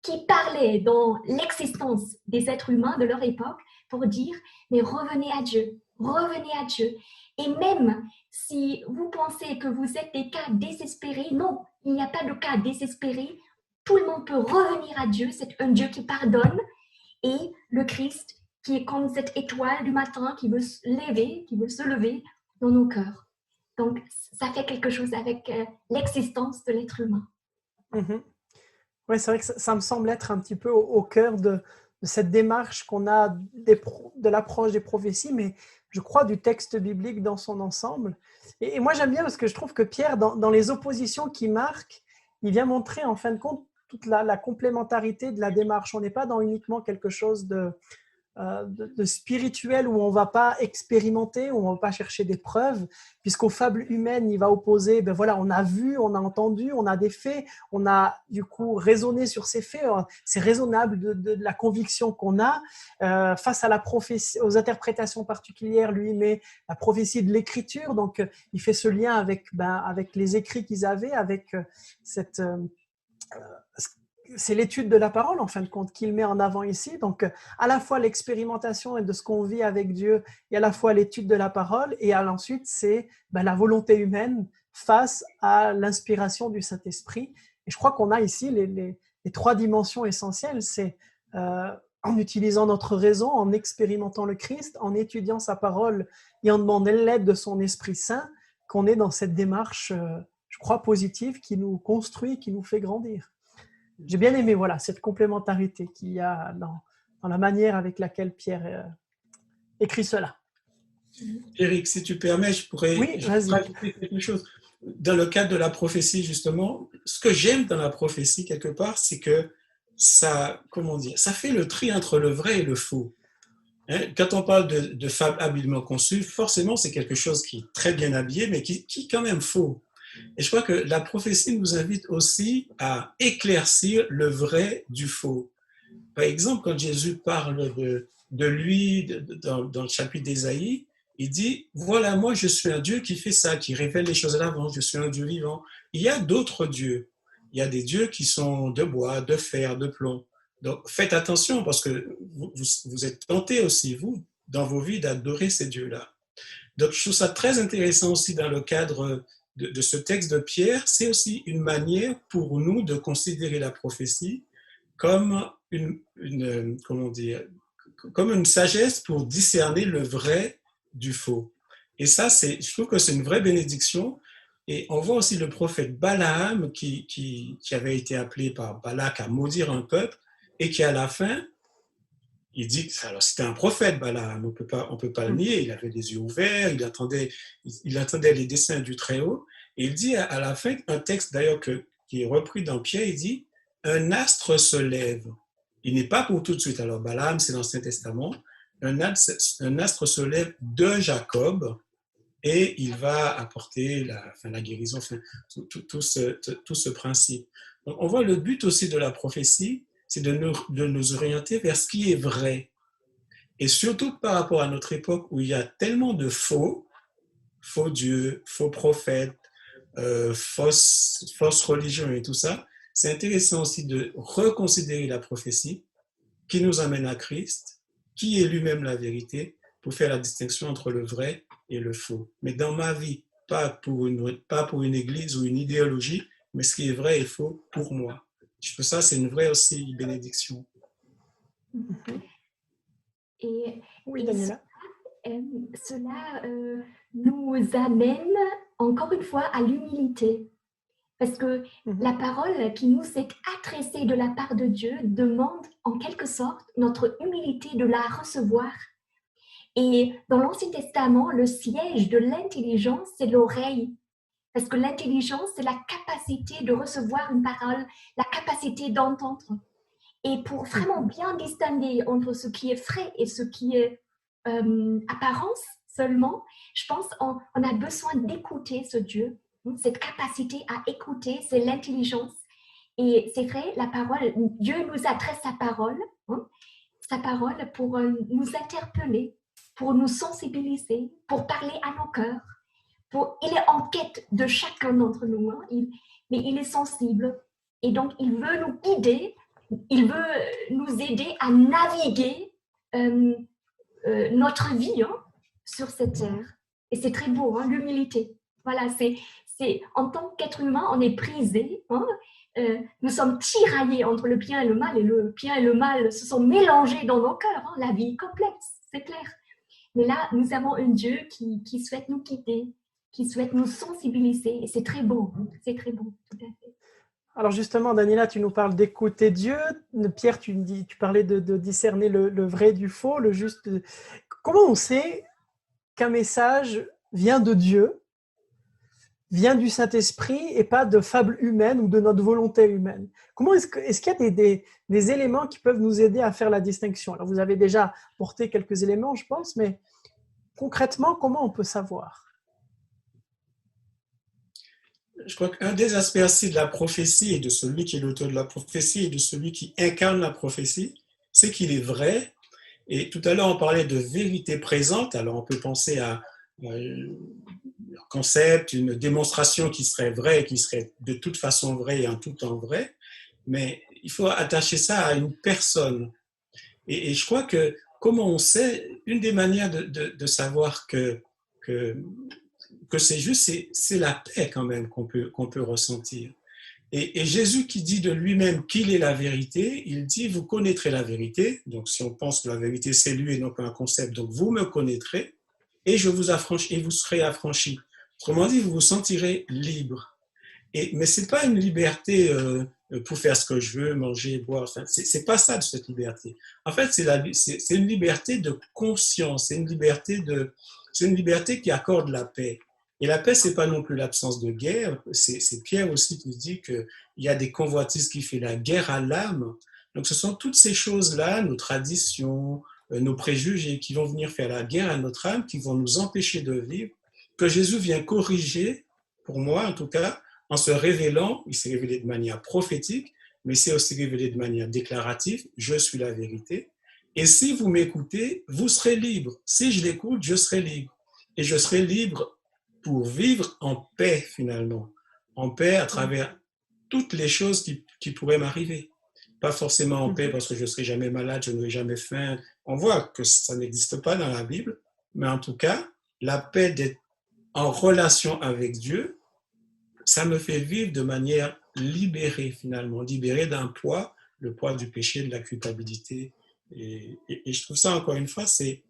qui parlaient dans l'existence des êtres humains de leur époque pour dire, mais revenez à Dieu, revenez à Dieu. Et même si vous pensez que vous êtes des cas désespérés, non, il n'y a pas de cas désespérés, tout le monde peut revenir à Dieu, c'est un Dieu qui pardonne, et le Christ qui est comme cette étoile du matin qui veut se lever dans nos cœurs. Donc, ça fait quelque chose avec l'existence de l'être humain. Oui, c'est vrai que ça me semble être un petit peu au cœur de cette démarche qu'on a de l'approche des prophéties, mais je crois du texte biblique dans son ensemble. Et moi, j'aime bien parce que je trouve que Pierre, dans les oppositions qu'il marque, il vient montrer en fin de compte toute la complémentarité de la démarche. On n'est pas dans uniquement quelque chose de spirituel où on ne va pas expérimenter, où on ne va pas chercher des preuves, puisqu'aux fables humaines, il va opposer, voilà, on a vu, on a entendu, on a des faits, on a du coup raisonné sur ces faits, c'est raisonnable de la conviction qu'on a. Face à la prophétie, aux interprétations particulières, lui met la prophétie de l'écriture, donc il fait ce lien avec les écrits qu'ils avaient, avec cette... c'est l'étude de la parole, en fin de compte, qu'il met en avant ici. Donc, à la fois l'expérimentation et de ce qu'on vit avec Dieu, et à la fois l'étude de la parole, et ensuite, c'est la volonté humaine face à l'inspiration du Saint-Esprit. Et je crois qu'on a ici les trois dimensions essentielles. C'est en utilisant notre raison, en expérimentant le Christ, en étudiant sa parole et en demandant l'aide de son Esprit Saint, qu'on est dans cette démarche, je crois, positive qui nous construit, qui nous fait grandir. J'ai bien aimé cette complémentarité qu'il y a dans la manière avec laquelle Pierre écrit cela. Éric, si tu permets, je pourrais rajouter quelque chose. Dans le cadre de la prophétie, justement, ce que j'aime dans la prophétie, quelque part, c'est que ça fait le tri entre le vrai et le faux. Quand on parle de fables habilement conçues, forcément, c'est quelque chose qui est très bien habillé, mais qui est quand même faux. Et je crois que la prophétie nous invite aussi à éclaircir le vrai du faux. Par exemple, quand Jésus parle de lui dans le chapitre d'Ésaïe, il dit « Voilà, moi, je suis un Dieu qui fait ça, qui révèle les choses à l'avance, je suis un Dieu vivant. » Il y a d'autres dieux. Il y a des dieux qui sont de bois, de fer, de plomb. Donc, faites attention parce que vous êtes tentés aussi, vous, dans vos vies d'adorer ces dieux-là. Donc, je trouve ça très intéressant aussi dans le cadre de ce texte de Pierre. C'est aussi une manière pour nous de considérer la prophétie comme comment dire, comme une sagesse pour discerner le vrai du faux. Et ça, je trouve que c'est une vraie bénédiction. Et on voit aussi le prophète Balaam qui avait été appelé par Balak à maudire un peuple et qui, à la fin, il dit que alors c'était un prophète, Balaam, on peut pas le nier, il avait les yeux ouverts, il attendait les desseins du Très-Haut. Et il dit à la fin, un texte d'ailleurs qui est repris dans Pierre, il dit « Un astre se lève ». Il n'est pas pour tout de suite. Alors Balaam, c'est l'Ancien Testament. Un astre se lève de Jacob et il va apporter la guérison, tout ce principe. Donc on voit le but aussi de la prophétie, c'est de nous orienter vers ce qui est vrai. Et surtout par rapport à notre époque où il y a tellement de faux dieux, faux prophètes, fausses religions et tout ça, c'est intéressant aussi de reconsidérer la prophétie qui nous amène à Christ, qui est lui-même la vérité, pour faire la distinction entre le vrai et le faux. Mais dans ma vie, pas pour une église ou une idéologie, mais ce qui est vrai et faux pour moi. Je trouve ça, c'est une vraie aussi bénédiction. Et, Oui, Daniela. Cela nous amène encore une fois à l'humilité. Parce que la parole qui nous est adressée de la part de Dieu demande en quelque sorte notre humilité de la recevoir. Et dans l'Ancien Testament, le siège de l'intelligence, c'est l'oreille. Parce que l'intelligence, c'est la capacité de recevoir une parole, la capacité d'entendre. Et pour vraiment bien distinguer entre ce qui est vrai et ce qui est apparence seulement, je pense qu'on a besoin d'écouter ce Dieu. Cette capacité à écouter, c'est l'intelligence. Et c'est vrai, la parole, Dieu nous adresse sa parole pour nous interpeller, pour nous sensibiliser, pour parler à nos cœurs. Il est en quête de chacun d'entre nous, mais il est sensible. Et donc, il veut nous guider, il veut nous aider à naviguer notre vie sur cette terre. Et c'est très beau, l'humilité. Voilà, en tant qu'être humain, on est prisé. Nous sommes tiraillés entre le bien et le mal, et le bien et le mal se sont mélangés dans nos cœurs. La vie est complexe, c'est clair. Mais là, nous avons un Dieu qui souhaite nous guider, qui souhaite nous sensibiliser, et c'est très beau. C'est très beau, tout à fait. Alors justement, Daniela, tu nous parles d'écouter Dieu. Pierre, tu parlais de discerner le vrai du faux, le juste. Comment on sait qu'un message vient de Dieu, vient du Saint-Esprit et pas de fable humaine ou de notre volonté humaine? Comment est-ce qu'il y a des éléments qui peuvent nous aider à faire la distinction? Alors vous avez déjà porté quelques éléments, je pense, mais concrètement, comment on peut savoir? Je crois qu'un des aspects aussi de la prophétie et de celui qui est l'auteur de la prophétie et de celui qui incarne la prophétie, c'est qu'il est vrai. Et tout à l'heure, on parlait de vérité présente. Alors, on peut penser à un concept, une démonstration qui serait vraie, qui serait de toute façon vraie et en tout temps vraie. Mais il faut attacher ça à une personne. Et je crois que, comment on sait, une des manières de savoir que c'est juste, c'est la paix quand même qu'on peut ressentir. Et Jésus qui dit de lui-même qu'il est la vérité, il dit, vous connaîtrez la vérité. Donc si on pense que la vérité c'est lui et non pas un concept, donc vous me connaîtrez et je vous affranchis, et vous serez affranchis. Autrement dit, vous vous sentirez libre. Mais c'est pas une liberté pour faire ce que je veux, manger, boire. Enfin, c'est pas ça de cette liberté. En fait, c'est une liberté de conscience, c'est une liberté qui accorde la paix. Et la paix, c'est pas non plus l'absence de guerre. C'est Pierre aussi qui dit qu'il y a des convoitises qui font la guerre à l'âme. Donc, ce sont toutes ces choses-là, nos traditions, nos préjugés qui vont venir faire la guerre à notre âme, qui vont nous empêcher de vivre, que Jésus vient corriger, pour moi en tout cas, en se révélant. Il s'est révélé de manière prophétique, mais il s'est aussi révélé de manière déclarative. Je suis la vérité. Et si vous m'écoutez, vous serez libre. Si je l'écoute, je serai libre. Et je serai libre pour vivre en paix, finalement. En paix à travers toutes les choses qui pourraient m'arriver. pas forcément en paix Mhm. parce que je ne serai jamais malade, je n'aurai jamais faim. On voit que ça n'existe pas dans la Bible, mais en tout cas, la paix d'être en relation avec Dieu, ça me fait vivre de manière libérée finalement, libérée d'un poids, le poids du péché, de la culpabilité. Et je trouve ça, encore une fois, c'est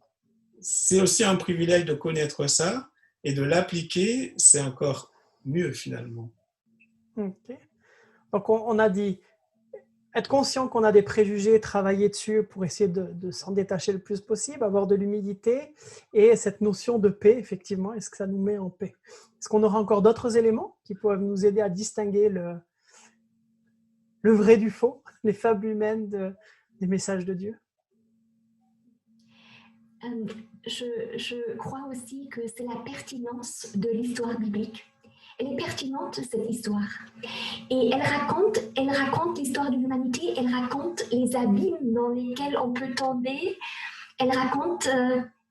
aussi un privilège de connaître ça et de l'appliquer, c'est encore mieux finalement. Ok. Donc, on a dit être conscient qu'on a des préjugés, travailler dessus pour essayer de s'en détacher le plus possible, avoir de l'humilité et cette notion de paix, effectivement, est-ce que ça nous met en paix? Est-ce qu'on aura encore d'autres éléments qui peuvent nous aider à distinguer le vrai du faux, les fables humaines des messages de Dieu? Je crois aussi que c'est la pertinence de l'histoire biblique. Elle est pertinente, cette histoire. Et elle raconte l'histoire de l'humanité, elle raconte les abîmes dans lesquels on peut tomber, elle raconte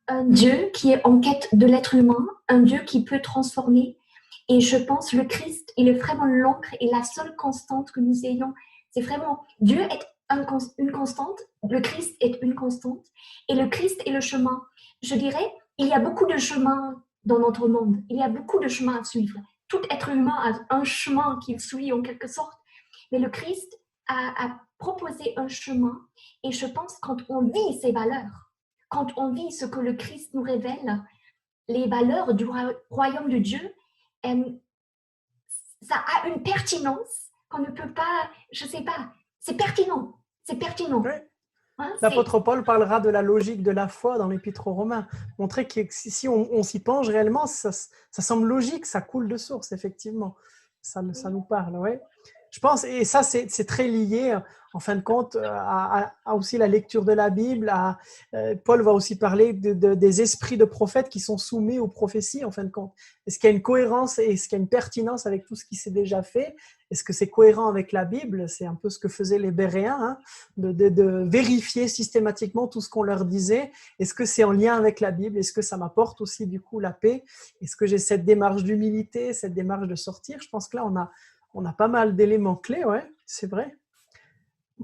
un Dieu qui est en quête de l'être humain, un Dieu qui peut transformer. Et je pense que le Christ, il est vraiment l'encre et la seule constante que nous ayons. C'est vraiment, Dieu est une constante, le Christ est une constante, et le Christ est le chemin. Je dirais, il y a beaucoup de chemins dans notre monde, il y a beaucoup de chemins à suivre. Tout être humain a un chemin qu'il suit en quelque sorte, mais le Christ a proposé un chemin, et je pense quand on vit ces valeurs, quand on vit ce que le Christ nous révèle, les valeurs du royaume de Dieu, ça a une pertinence qu'on ne peut pas, je ne sais pas, c'est pertinent, c'est pertinent. Oui. Hein, L'apôtre Paul parlera de la logique de la foi dans l'Épître aux Romains. Montrer que si on s'y penche réellement, ça semble logique, ça coule de source, effectivement. Ça nous parle, ouais. Je pense, et ça c'est très lié, en fin de compte, à aussi la lecture de la Bible. Paul va aussi parler des esprits de prophètes qui sont soumis aux prophéties, en fin de compte. Est-ce qu'il y a une cohérence et est-ce qu'il y a une pertinence avec tout ce qui s'est déjà fait? Est-ce que c'est cohérent avec la Bible? C'est un peu ce que faisaient les Béréens, hein, de vérifier systématiquement tout ce qu'on leur disait. Est-ce que c'est en lien avec la Bible? Est-ce que ça m'apporte aussi du coup la paix? Est-ce que j'ai cette démarche d'humilité, cette démarche de sortir? Je pense que là, on a pas mal d'éléments clés, ouais, c'est vrai.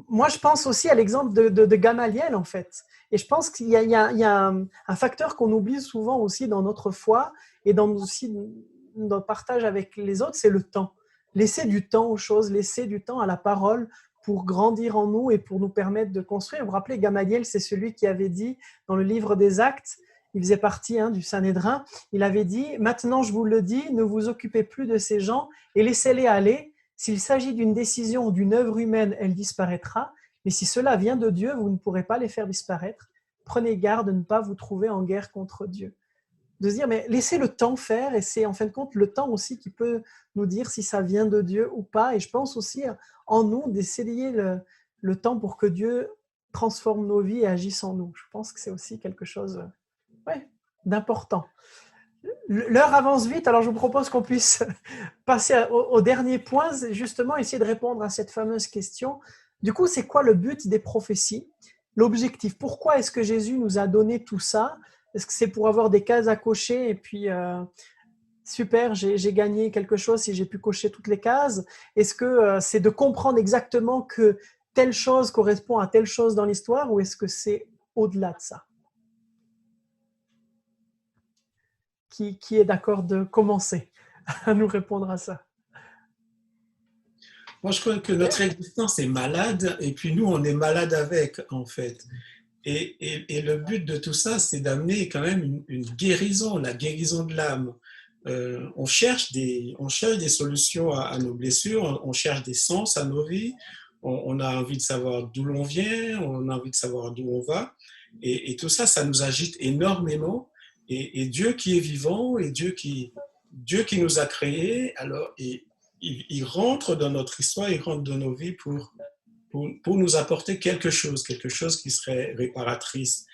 Moi, je pense aussi à l'exemple de Gamaliel, en fait. Et je pense qu'il y a un facteur qu'on oublie souvent aussi dans notre foi et aussi dans notre partage avec les autres, c'est le temps. Laisser du temps aux choses, laisser du temps à la parole pour grandir en nous et pour nous permettre de construire. Vous vous rappelez, Gamaliel, c'est celui qui avait dit dans le livre des Actes, il faisait partie du Sanhédrin, il avait dit « Maintenant, je vous le dis, ne vous occupez plus de ces gens et laissez-les aller. S'il s'agit d'une décision ou d'une œuvre humaine, elle disparaîtra. Mais si cela vient de Dieu, vous ne pourrez pas les faire disparaître. Prenez garde de ne pas vous trouver en guerre contre Dieu. » De se dire, mais laissez le temps faire, et c'est en fin de compte le temps aussi qui peut nous dire si ça vient de Dieu ou pas. Et je pense aussi en nous d'essayer le temps pour que Dieu transforme nos vies et agisse en nous. Je pense que c'est aussi quelque chose d'important. L'heure avance vite, alors je vous propose qu'on puisse passer au dernier point, justement essayer de répondre à cette fameuse question. Du coup, c'est quoi le but des prophéties? L'objectif, pourquoi est-ce que Jésus nous a donné tout ça? Est-ce que c'est pour avoir des cases à cocher et puis super, j'ai gagné quelque chose si j'ai pu cocher toutes les cases? Est-ce que c'est de comprendre exactement que telle chose correspond à telle chose dans l'histoire ou est-ce que c'est au-delà de ça? Qui est d'accord de commencer à nous répondre à ça? Moi, je crois que notre existence est malade et puis nous, on est malade avec, en fait. Et le but de tout ça, c'est d'amener quand même une guérison, la guérison de l'âme. On cherche des solutions à nos blessures, on cherche des sens à nos vies, on a envie de savoir d'où l'on vient, on a envie de savoir d'où on va. Et tout ça, ça nous agite énormément. Et Dieu qui est vivant, et Dieu qui nous a créés, alors il rentre dans notre histoire, il rentre dans nos vies pour nous apporter quelque chose qui serait réparatrice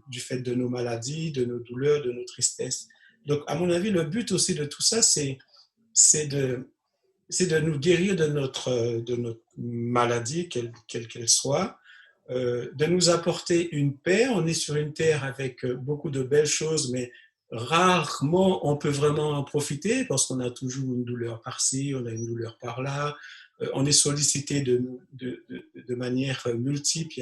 du fait de nos maladies, de nos douleurs, de nos tristesses. Donc, à mon avis, le but aussi de tout ça, c'est de nous guérir de notre maladie, quelle qu'elle soit, de nous apporter une paix. On est sur une terre avec beaucoup de belles choses, mais rarement on peut vraiment en profiter parce qu'on a toujours une douleur par-ci, on a une douleur par-là, on est sollicité de manière multiple.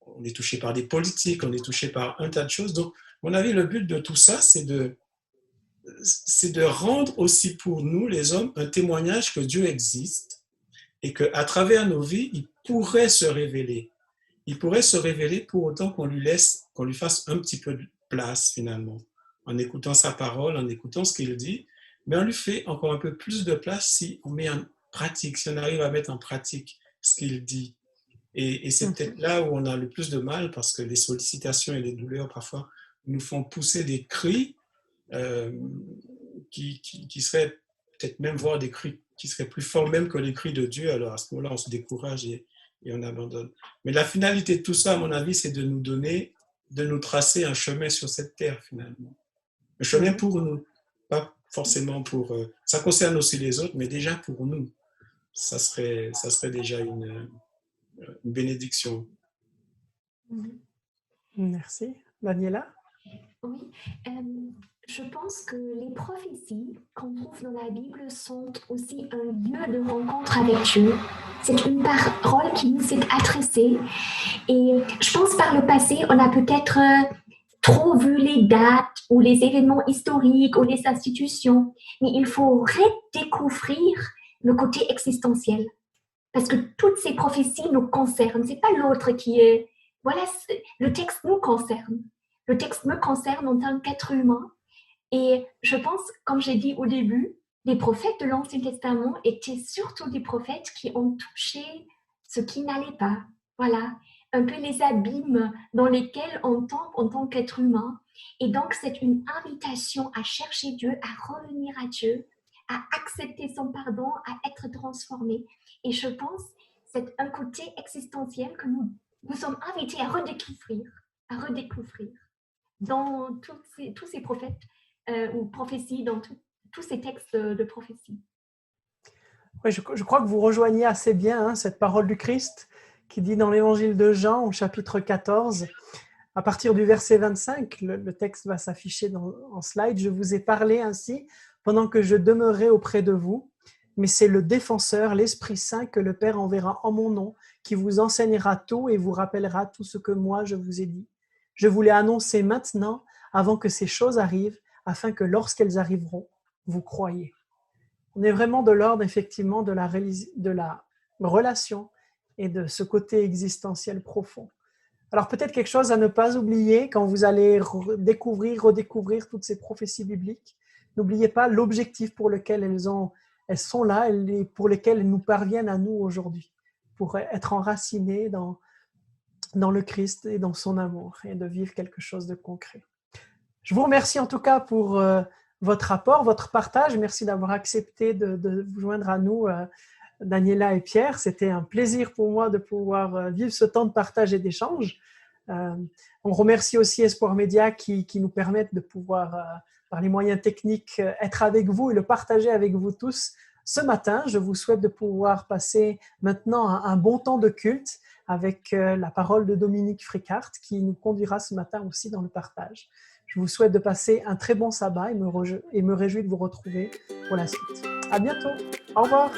On est touché par des politiques, on est touché par un tas de choses. Donc, à mon avis, le but de tout ça, c'est de rendre aussi pour nous, les hommes, un témoignage que Dieu existe et qu'à travers nos vies, il pourrait se révéler. Il pourrait se révéler pour autant qu'on lui fasse un petit peu de place finalement, en écoutant sa parole, en écoutant ce qu'il dit, mais on lui fait encore un peu plus de place si on met en pratique, si on arrive à mettre en pratique ce qu'il dit. Et c'est peut-être là où on a le plus de mal parce que les sollicitations et les douleurs parfois nous font pousser des cris qui seraient peut-être même voir des cris qui seraient plus forts même que les cris de Dieu. Alors à ce moment-là, on se décourage et on abandonne. Mais la finalité de tout ça, à mon avis, c'est de nous tracer un chemin sur cette terre finalement. Un chemin pour nous, pas forcément pour... ça concerne aussi les autres, mais déjà pour nous. Ça serait déjà une bénédiction. Merci. Daniela? Oui, je pense que les prophéties qu'on trouve dans la Bible sont aussi un lieu de rencontre avec Dieu. C'est une parole qui nous est adressée. Et je pense par le passé, on a peut-être trop vu les dates ou les événements historiques ou les institutions, mais il faut redécouvrir le côté existentiel. Parce que toutes ces prophéties nous concernent. C'est pas l'autre qui est... Voilà, le texte nous concerne. Le texte me concerne en tant qu'être humain. Et je pense, comme j'ai dit au début, les prophètes de l'Ancien Testament étaient surtout des prophètes qui ont touché ce qui n'allait pas. Voilà, un peu les abîmes dans lesquels on tombe en tant qu'être humain. Et donc, c'est une invitation à chercher Dieu, à revenir à Dieu, à accepter son pardon, à être transformé. Et je pense que c'est un côté existentiel que nous sommes invités à redécouvrir dans tous ces prophètes ou prophéties, dans tous ces textes de prophétie. Oui, je crois que vous rejoignez assez bien cette parole du Christ qui dit dans l'évangile de Jean au chapitre 14, à partir du verset 25, le texte va s'afficher en slide, « Je vous ai parlé ainsi pendant que je demeurais auprès de vous, mais c'est le défenseur, l'Esprit Saint que le Père enverra en mon nom, qui vous enseignera tout et vous rappellera tout ce que moi je vous ai dit. Je vous l'ai annoncé maintenant, avant que ces choses arrivent, afin que lorsqu'elles arriveront, vous croyiez. » On est vraiment de l'ordre, effectivement, de la relation et de ce côté existentiel profond. Alors peut-être quelque chose à ne pas oublier quand vous allez redécouvrir toutes ces prophéties bibliques. N'oubliez pas l'objectif pour lequel elles sont là et pour lesquelles elles nous parviennent à nous aujourd'hui, pour être enracinés dans le Christ et dans son amour et de vivre quelque chose de concret. Je vous remercie en tout cas pour votre apport, votre partage. Merci d'avoir accepté de vous joindre à nous, Daniela et Pierre. C'était un plaisir pour moi de pouvoir vivre ce temps de partage et d'échange. On remercie aussi Espoir Média qui nous permettent de pouvoir, par les moyens techniques, être avec vous et le partager avec vous tous ce matin. Je vous souhaite de pouvoir passer maintenant un bon temps de culte avec la parole de Dominique Fricart qui nous conduira ce matin aussi dans le partage. Je vous souhaite de passer un très bon sabbat et me réjouis de vous retrouver pour la suite. À bientôt. Au revoir.